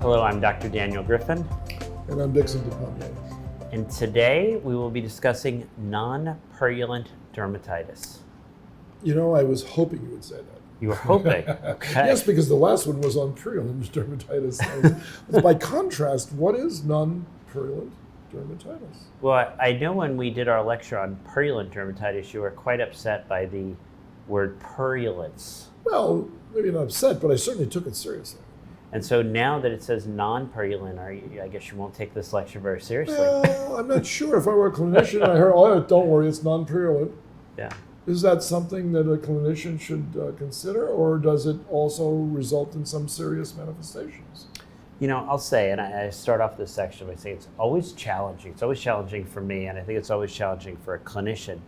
Hello, I'm Dr. Daniel Griffin. And I'm Dixon DePommier. And today we will be discussing non-purulent dermatitis. You know, I was hoping you would say that. You were hoping? Okay. Yes, because the last one was on purulent dermatitis. By contrast, what is non-purulent dermatitis? Well, I know when we did our lecture on purulent dermatitis, you were quite upset by the word purulence. Well, maybe not upset, but I certainly took it seriously. And so now that it says non-purulent, I guess you won't take this lecture very seriously. Well, I'm not sure. If I were a clinician, I heard, oh, don't worry, it's non-purulent. Yeah. Is that something that a clinician should consider, or does it also result in some serious manifestations? You know, I'll say, and I start off this section by saying it's always challenging. It's always challenging for me, and I think it's always challenging for a clinician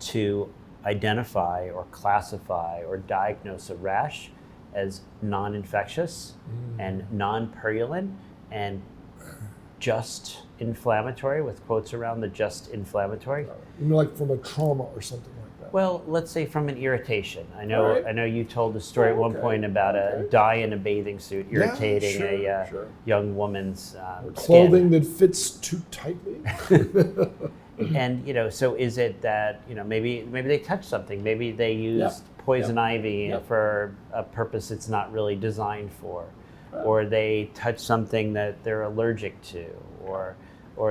to identify or classify or diagnose a rash as non-infectious and non-purulent and just inflammatory, with quotes around the just inflammatory. You mean like from a trauma or something like that? Well, let's say from an irritation. I know you told the story at one point about a dye in a bathing suit irritating a young woman's clothing skin. that fits too tightly. And so is it that maybe they touched something, maybe they used poison ivy for a purpose it's not really designed for, or they touched something that they're allergic to, or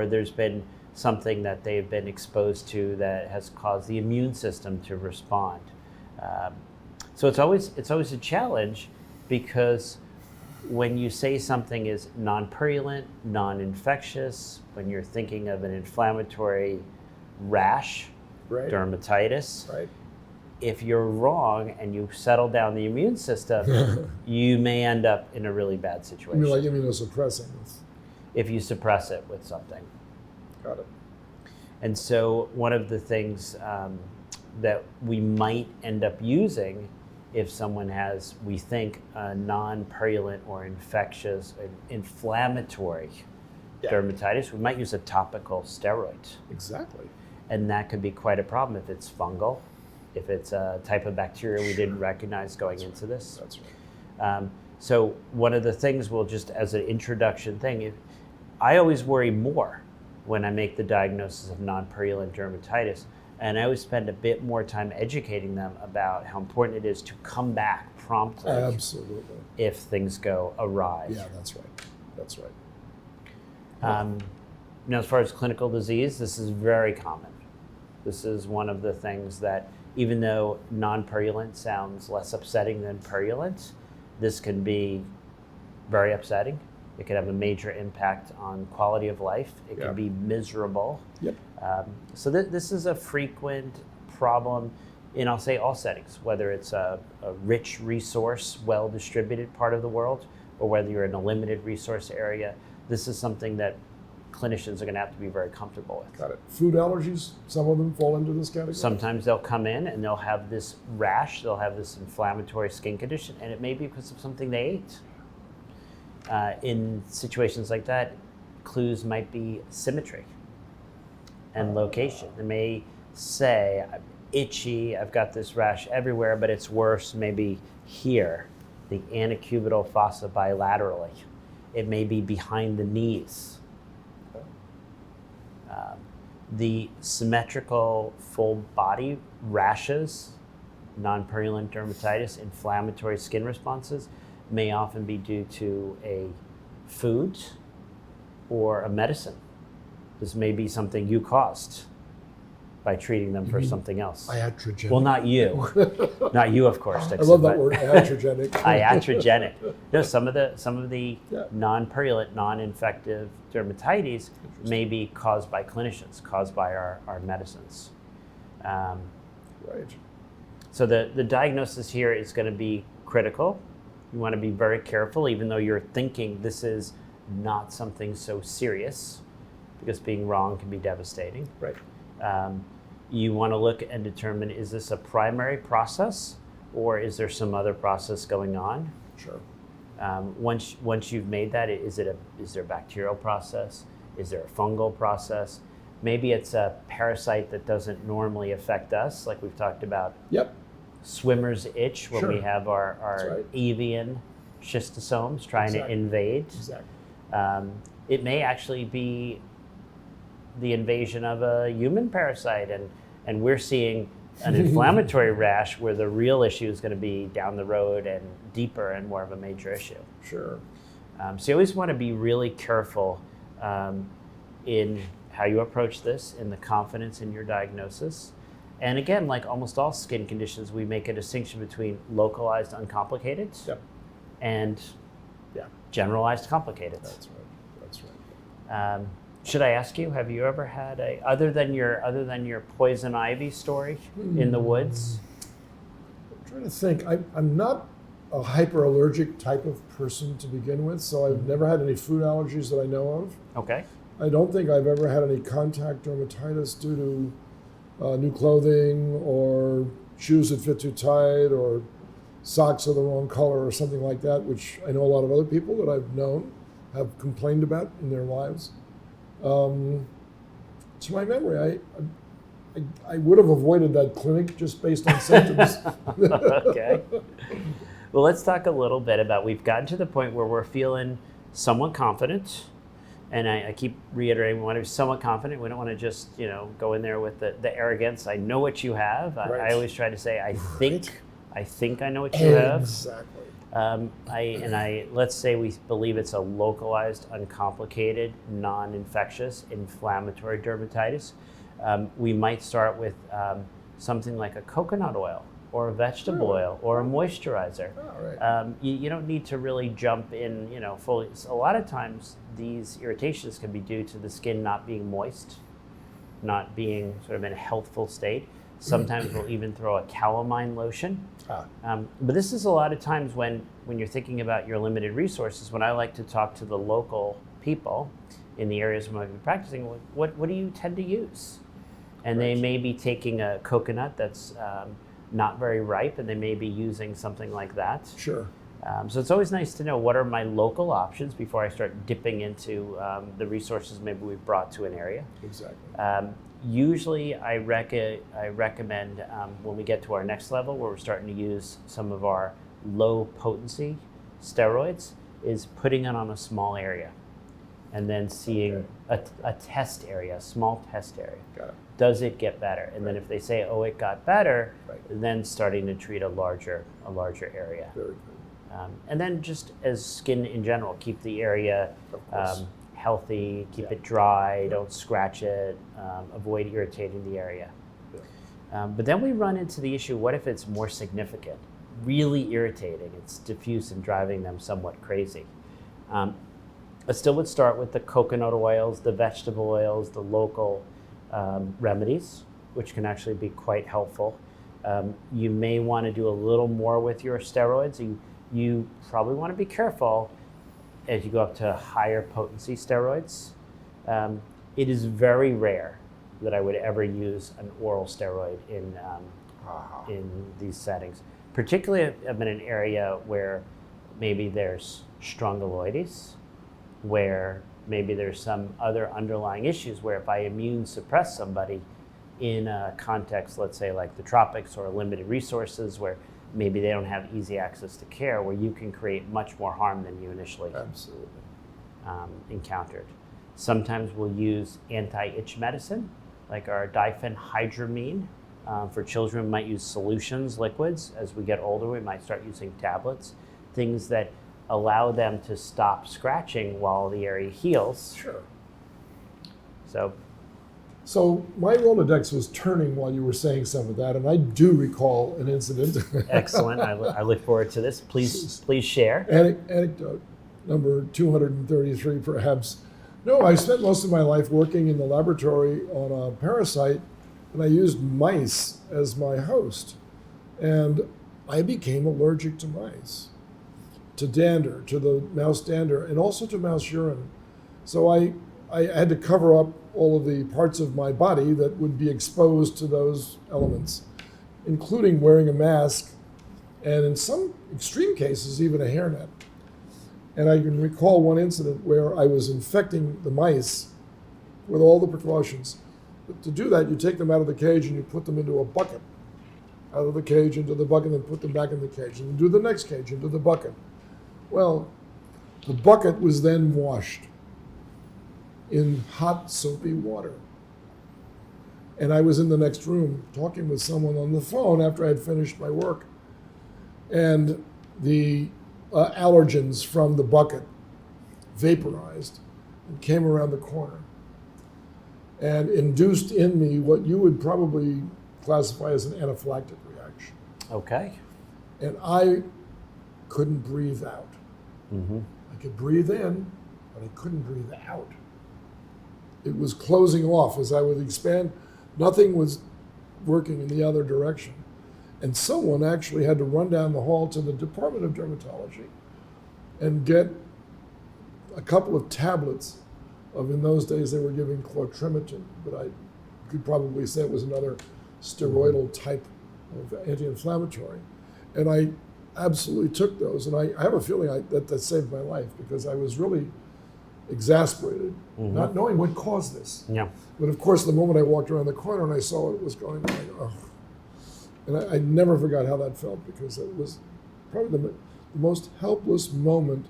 there's been something that they've been exposed to that has caused the immune system to respond. So it's always a challenge, because when you say something is non-purulent, non-infectious, when you're thinking of an inflammatory rash, dermatitis, if you're wrong and you settle down the immune system, you may end up in a really bad situation. You mean like immunosuppressing? If you suppress it with something. Got it. And so one of the things that we might end up using if someone has, we think, a non-purulent or infectious, inflammatory dermatitis, we might use a topical steroid. Exactly. And that could be quite a problem if it's fungal, if it's a type of bacteria we didn't recognize going into this. That's right. So one of the things we'll just, as an introduction thing, I always worry more when I make the diagnosis of non-purulent dermatitis, and I always spend a bit more time educating them about how important it is to come back promptly. Absolutely. If things go awry. Yeah, that's right. That's right. Now, as far as clinical disease, this is very common. This is one of the things that, even though non-purulent sounds less upsetting than purulent, this can be very upsetting. It can have a major impact on quality of life. It can be miserable. Yep. So this is a frequent problem in, I'll say, all settings, whether it's a rich resource, well-distributed part of the world, or whether you're in a limited resource area. This is something that clinicians are going to have to be very comfortable with. Got it. Food allergies, some of them fall into this category? Sometimes they'll come in and they'll have this rash, they'll have this inflammatory skin condition, and it may be because of something they ate. In situations like that, clues might be symmetry and location. They may say, I'm itchy, I've got this rash everywhere, but it's worse maybe here, the antecubital fossa bilaterally. It may be behind the knees. The symmetrical full body rashes, non-purulent dermatitis, inflammatory skin responses, may often be due to a food or a medicine. This may be something you caused by treating them for something else. Iatrogenic. Well, not you. Not you, of course. I love that word, iatrogenic. Iatrogenic. No, some of the non-purulent, non-infective dermatitis may be caused by clinicians, caused by our medicines. Right. So the diagnosis here is going to be critical. You want to be very careful, even though you're thinking this is not something so serious, because being wrong can be devastating. Right. You want to look and determine, is this a primary process, or is there some other process going on? Sure. Once you've made that, is there a bacterial process? Is there a fungal process? Maybe it's a parasite that doesn't normally affect us, like we've talked about. Yep. Swimmer's itch, when we have our avian schistosomes trying to invade. Exactly. It may actually be the invasion of a human parasite, and we're seeing an inflammatory rash where the real issue is going to be down the road and deeper and more of a major issue. Sure. So you always want to be really careful in how you approach this, in the confidence in your diagnosis. And again, like almost all skin conditions, we make a distinction between localized uncomplicated and generalized complicated. That's right. Should I ask you, have you ever had other than your poison ivy story in the woods? I'm trying to think. I'm not a hyperallergic type of person to begin with, so I've never had any food allergies that I know of. Okay. I don't think I've ever had any contact dermatitis due to new clothing or shoes that fit too tight or socks of the wrong color or something like that, which I know a lot of other people that I've known have complained about in their lives. To my memory, I would have avoided that clinic just based on symptoms. Okay. Well, let's talk a little bit about, we've gotten to the point where we're feeling somewhat confident. And I keep reiterating, we want to be somewhat confident. We don't want to just, go in there with the arrogance. I know what you have. Right. I always try to say, I think I know what you have. Exactly. Let's say we believe it's a localized, uncomplicated, non-infectious, inflammatory dermatitis. We might start with something like a coconut oil or a vegetable oil or a moisturizer. Oh, right. You don't need to really jump in, fully. A lot of times these irritations can be due to the skin not being moist, not being sort of in a healthful state. Sometimes we'll even throw a calamine lotion. But this is a lot of times when you're thinking about your limited resources, when I like to talk to the local people in the areas where I've been practicing, what do you tend to use? And they may be taking a coconut that's not very ripe, and they may be using something like that. Sure. So it's always nice to know what are my local options before I start dipping into the resources maybe we've brought to an area. Exactly. Usually I recommend when we get to our next level where we're starting to use some of our low potency steroids is putting it on a small area and then seeing a test area, a small test area. Got it. Does it get better? And then if they say, oh, it got better, Right. then starting to treat a larger area. Very good. And then just as skin in general, keep the area Of course. healthy, keep it dry, don't scratch it, avoid irritating the area. Yeah. But then we run into the issue, what if it's more significant, really irritating, it's diffuse and driving them somewhat crazy. I still would start with the coconut oils, the vegetable oils, the local remedies, which can actually be quite helpful. You may want to do a little more with your steroids. You probably want to be careful as you go up to higher potency steroids. It is very rare that I would ever use an oral steroid in these settings. Particularly if I'm in an area where maybe there's strongyloides, where maybe there's some other underlying issues where if I immune suppress somebody in a context, let's say like the tropics or limited resources where maybe they don't have easy access to care, where you can create much more harm than you initially Absolutely. encountered. Sometimes we'll use anti-itch medicine, like our diphenhydramine. For children, we might use solutions, liquids. As we get older, we might start using tablets, things that allow them to stop scratching while the area heals. Sure. So my Rolodex was turning while you were saying some of that, and I do recall an incident. excellent. I look forward to this. Please share. Anecdote number 233, perhaps. No, I spent most of my life working in the laboratory on a parasite, and I used mice as my host. And I became allergic to mice, to dander, to the mouse dander, and also to mouse urine. So I had to cover up all of the parts of my body that would be exposed to those elements, including wearing a mask, and in some extreme cases, even a hairnet. And I can recall one incident where I was infecting the mice with all the precautions. But to do that, you take them out of the cage and you put them into a bucket. Out of the cage into the bucket and put them back in the cage. And you do the next cage into the bucket. Well, The bucket was then washed in hot, soapy water. And I was in the next room talking with someone on the phone after I had finished my work. And the allergens from the bucket vaporized and came around the corner and induced in me what you would probably classify as an anaphylactic reaction. Okay. And I couldn't breathe out. Mm-hmm. I could breathe in, but I couldn't breathe out. It was closing off as I would expand. Nothing was working in the other direction. And someone actually had to run down the hall to the Department of Dermatology and get a couple of tablets of, in those days they were giving clotrimazole, but I could probably say it was another steroidal type of anti-inflammatory. And I absolutely took those. And I have a feeling that saved my life, because I was really exasperated, not knowing what caused this. Yeah. But of course, the moment I walked around the corner and I saw what was going on, oh. And I never forgot how that felt, because it was probably the most helpless moment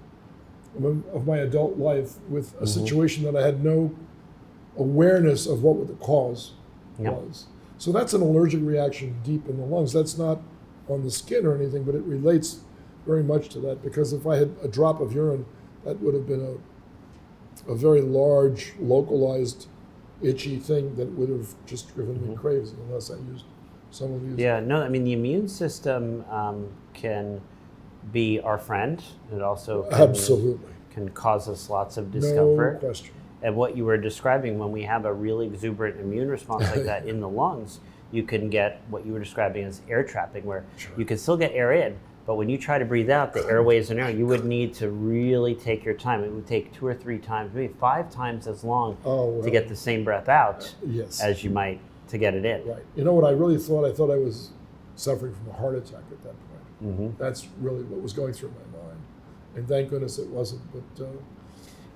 of my adult life, with a situation that I had no awareness of what the cause was. So that's an allergic reaction deep in the lungs. That's not on the skin or anything, but it relates very much to that, because if I had a drop of urine, that would have been a very large, localized, itchy thing that would have just driven me crazy unless I used some of these. Yeah, no, I mean, the immune system can be our friend. It also can cause us lots of discomfort. No question. And what you were describing, when we have a really exuberant immune response like that in the lungs, you can get what you were describing as air trapping, where you can still get air in, but when you try to breathe out, the airways are narrow. You would need to really take your time. It would take 2 or 3 times, maybe 5 times as long to get the same breath out as you might to get it in. Right. You know what I really thought? I thought I was suffering from a heart attack at that point. That's really what was going through my mind. And thank goodness it wasn't. But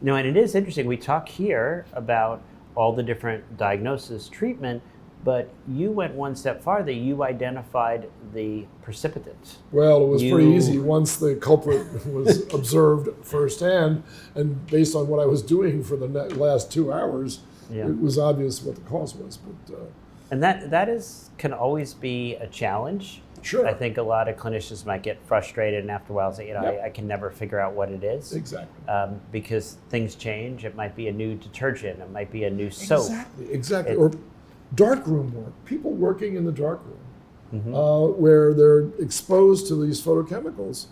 no, and it is interesting. We talk here about all the different diagnosis, treatment, but you went one step farther. You identified the precipitant. Well, it was pretty easy once the culprit was observed firsthand, and based on what I was doing for the last 2 hours, it was obvious what the cause was. But and that can always be a challenge. Sure. I think a lot of clinicians might get frustrated, and after a while say, I can never figure out what it is. Exactly. Because things change. It might be a new detergent. It might be a new soap. Exactly. Or darkroom work. People working in the darkroom, where they're exposed to these photochemicals.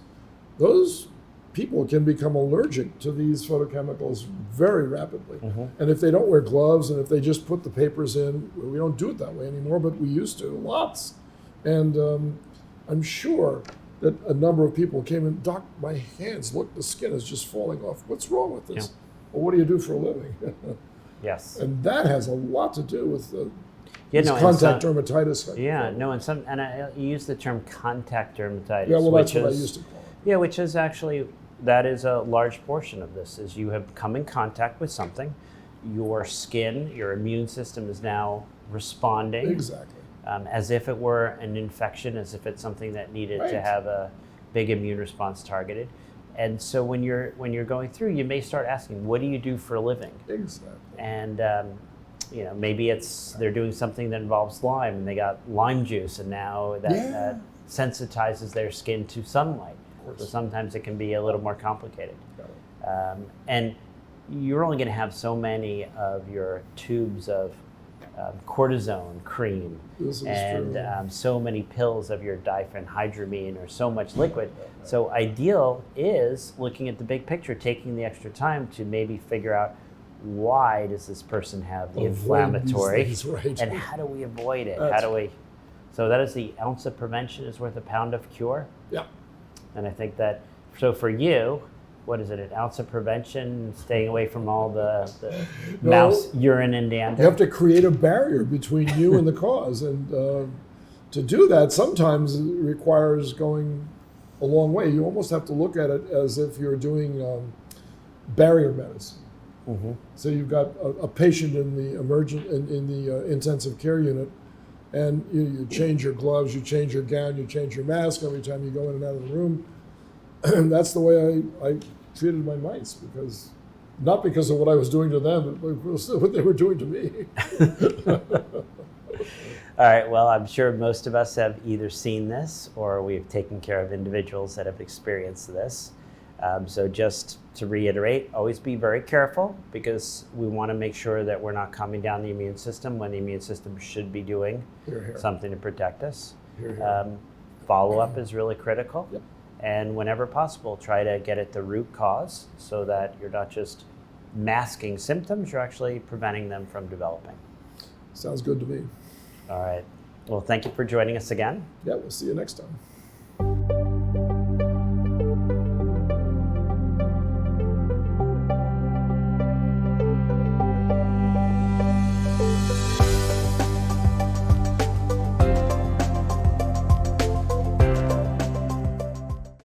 Those people can become allergic to these photochemicals very rapidly. And if they don't wear gloves, and if they just put the papers in, we don't do it that way anymore, but we used to, lots. And I'm sure that a number of people came in, Doc, my hands, look, the skin is just falling off. What's wrong with this? Well, what do you do for a living? Yes. And that has a lot to do with contact dermatitis. And I use the term contact dermatitis. Yeah, well, that's what I used to call it. Yeah, which is actually, that is a large portion of this, is you have come in contact with something, your skin, your immune system is now responding. Exactly. As if it were an infection, as if it's something that needed to have a big immune response targeted. And so when you're going through, you may start asking, what do you do for a living? Exactly. And maybe they're doing something that involves lime, and they got lime juice, and now that sensitizes their skin to sunlight. So sometimes it can be a little more complicated. And you're only going to have so many of your tubes of cortisone cream and so many pills of your diphenhydramine, or so much liquid. So ideal is looking at the big picture, taking the extra time to maybe figure out, why does this person have the inflammatory, and how do we avoid it? So that is the ounce of prevention is worth a pound of cure. Yeah. And I think that, so for you, what is it, an ounce of prevention, staying away from all the mouse urine and dander? You have to create a barrier between you and the cause. And to do that, sometimes it requires going a long way. You almost have to look at it as if you're doing barrier medicine. So you've got a patient in the intensive care unit, and you change your gloves, you change your gown, you change your mask every time you go in and out of the room. And that's the way I treated my mice because, not because of what I was doing to them, but because of what they were doing to me. All right, well, I'm sure most of us have either seen this or we've taken care of individuals that have experienced this. So just to reiterate, always be very careful because we want to make sure that we're not calming down the immune system when the immune system should be doing something to protect us. Follow-up is really critical. Yep. And whenever possible, try to get at the root cause so that you're not just masking symptoms, you're actually preventing them from developing. Sounds good to me. All right. Well, thank you for joining us again. Yeah, we'll see you next time.